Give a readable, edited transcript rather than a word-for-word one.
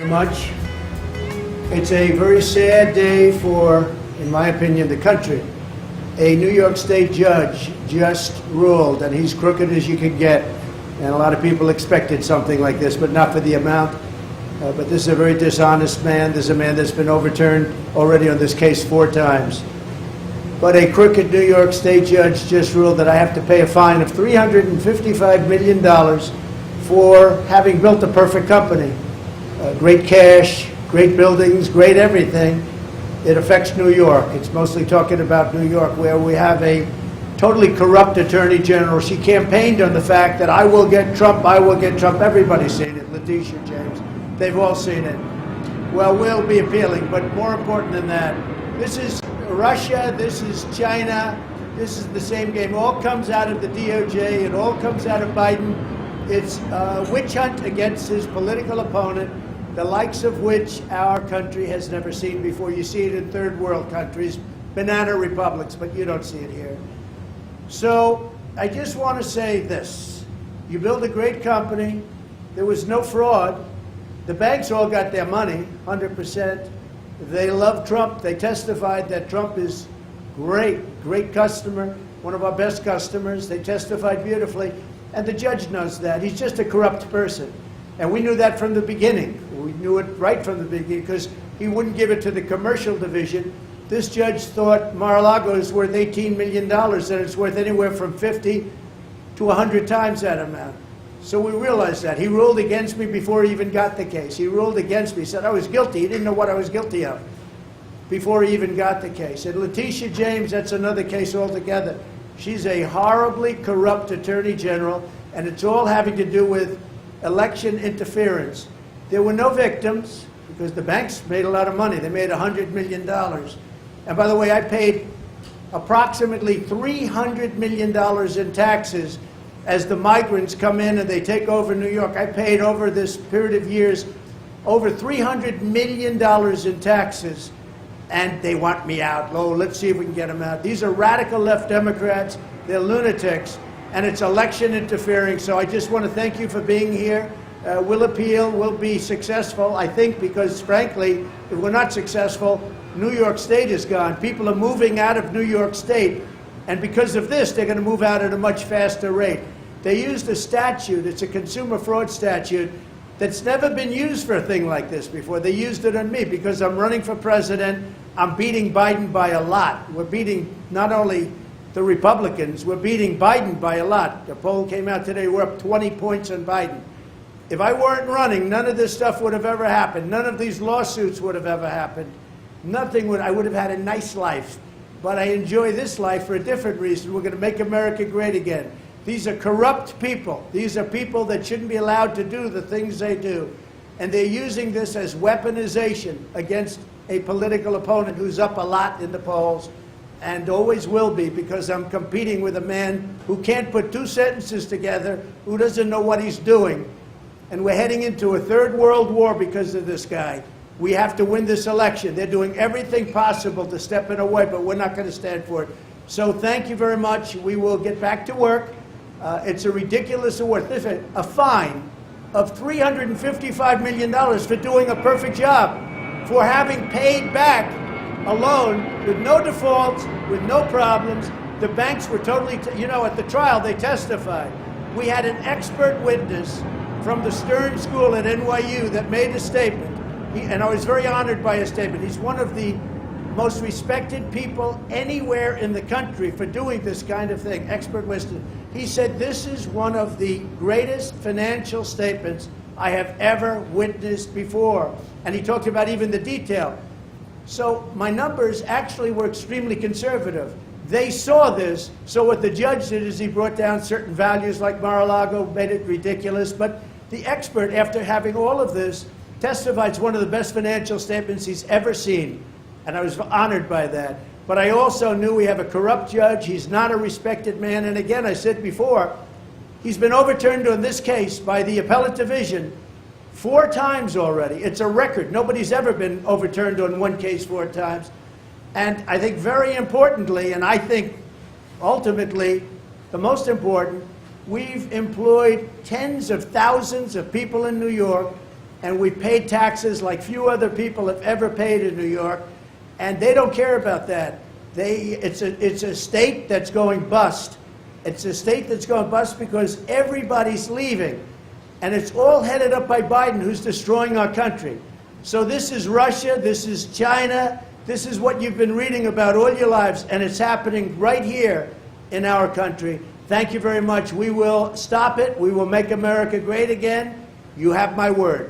much. It's a very sad day for, in my opinion, the country. A New York State judge just ruled, and he's crooked as you could get, and a lot of people expected something like this, but not for the amount. But this is a very dishonest man. This is a man that's been overturned already on this case 4 times. But a crooked New York State judge just ruled that I have to pay a fine of $355 million for having built a perfect company. Great cash, great buildings, great everything. It affects New York. It's mostly talking about New York, where we have a totally corrupt attorney general. She campaigned on the fact that I will get Trump, I will get Trump. Everybody's seen it. Letitia, James, they've all seen it. Well, we'll be appealing, but more important than that, this is Russia, this is China, this is the same game. It all comes out of the DOJ, it all comes out of Biden. It's a witch hunt against his political opponent, the likes of which our country has never seen before. You see it in third world countries, banana republics, but you don't see it here. So I just want to say this. You build a great company, there was no fraud. The banks all got their money, 100%. They love Trump. They testified that Trump is great, great customer, one of our best customers. They testified beautifully, and the judge knows that. He's just a corrupt person, and we knew that from the beginning. We knew it right from the beginning because he wouldn't give it to the commercial division. This judge thought Mar-A-Lago is worth $18 million, and it's worth anywhere from 50 to 100 times that amount. So we realized that. He ruled against me before he even got the case. He ruled against me. He said I was guilty. He didn't know what I was guilty of before he even got the case. And Letitia James, that's another case altogether. She's a horribly corrupt attorney general, and it's all having to do with election interference. There were no victims because the banks made a lot of money. They made $100 million. And by the way, I paid approximately $300 million in taxes as the migrants come in and they take over New York. I paid over this period of years over $300 million in taxes, and they want me out. Oh, let's see if we can get them out. These are radical left Democrats. They're lunatics, and it's election interfering. So I just want to thank you for being here. We'll appeal. We'll be successful, I think, because, frankly, if we're not successful, New York State is gone. People are moving out of New York State, and because of this, they're going to move out at a much faster rate. They used a statute, it's a consumer fraud statute, that's never been used for a thing like this before. They used it on me because I'm running for president. I'm beating Biden by a lot. We're beating not only the Republicans, we're beating Biden by a lot. The poll came out today, we're up 20 points on Biden. If I weren't running, none of this stuff would have ever happened. None of these lawsuits would have ever happened. Nothing would, I would have had a nice life. But I enjoy this life for a different reason. We're going to make America great again. These are corrupt people. These are people that shouldn't be allowed to do the things they do. And they're using this as weaponization against a political opponent who's up a lot in the polls and always will be, because I'm competing with a man who can't put 2 sentences together, who doesn't know what he's doing. And we're heading into a third world war because of this guy. We have to win this election. They're doing everything possible to step in our way, but we're not going to stand for it. So thank you very much. We will get back to work. It's a ridiculous award. Listen, a fine of $355 million for doing a perfect job, for having paid back a loan with no defaults, with no problems. The banks were totally, at the trial they testified. We had an expert witness from the Stern School at NYU that made a statement, and I was very honored by his statement. He's one of the most respected people anywhere in the country for doing this kind of thing, expert witness. He said, this is one of the greatest financial statements I have ever witnessed before. And he talked about even the detail. So my numbers actually were extremely conservative. They saw this, so what the judge did is he brought down certain values like Mar-A-Lago, made it ridiculous, but the expert, after having all of this, testified it's one of the best financial statements he's ever seen. And I was honored by that. But I also knew we have a corrupt judge. He's not a respected man. And again, I said before, he's been overturned on this case by the appellate division 4 times already. It's a record. Nobody's ever been overturned on one case 4 times. And I think very importantly, and I think ultimately the most important, we've employed tens of thousands of people in New York and we paid taxes like few other people have ever paid in New York, and they don't care about that. It's a state that's going bust. It's a state that's going bust because everybody's leaving, and it's all headed up by Biden, who's destroying our country. So this is Russia, this is China, this is what you've been reading about all your lives, and it's happening right here in our country. Thank you very much. We will stop it. We will make America great again. You have my word.